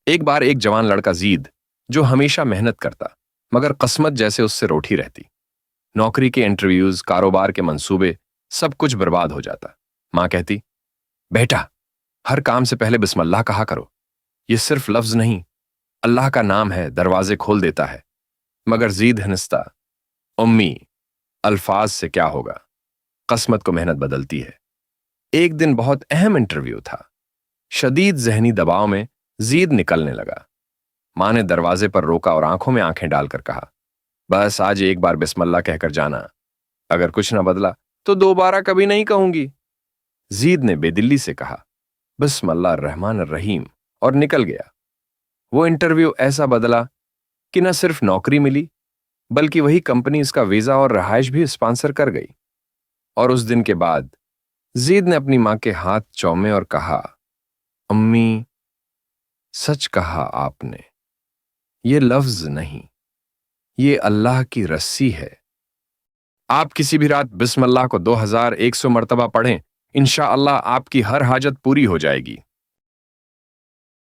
ایک بار ایک جوان لڑکا زید جو ہمیشہ محنت کرتا مگر قسمت جیسے اس سے روٹھی رہتی، نوکری کے انٹرویوز، کاروبار کے منصوبے، سب کچھ برباد ہو جاتا۔ ماں کہتی، بیٹا، ہر کام سے پہلے بسم اللہ کہا کرو، یہ صرف لفظ نہیں، اللہ کا نام ہے، دروازے کھول دیتا ہے۔ مگر زید ہنستا، امی، الفاظ سے کیا ہوگا، قسمت کو محنت بدلتی ہے۔ ایک دن بہت اہم انٹرویو تھا، شدید ذہنی دباؤ میں زید نکلنے لگا۔ ماں نے دروازے پر روکا اور آنکھوں میں آنکھیں ڈال کر کہا، بس آج ایک بار بسم اللہ کہہ کر جانا، اگر کچھ نہ بدلا تو دوبارہ کبھی نہیں کہوں گی۔ زید نے بے دلی سے کہا، بسم اللہ الرحمن الرحیم، اور نکل گیا۔ وہ انٹرویو ایسا بدلا کہ نہ صرف نوکری ملی بلکہ وہی کمپنی اس کا ویزا اور رہائش بھی اسپانسر کر گئی۔ اور اس دن کے بعد زید نے اپنی ماں کے ہاتھ چومے اور کہا، امی، سچ کہا آپ نے، یہ لفظ نہیں، یہ اللہ کی رسی ہے۔ آپ کسی بھی رات بسم اللہ کو 2100 مرتبہ پڑھیں، انشاءاللہ آپ کی ہر حاجت پوری ہو جائے گی۔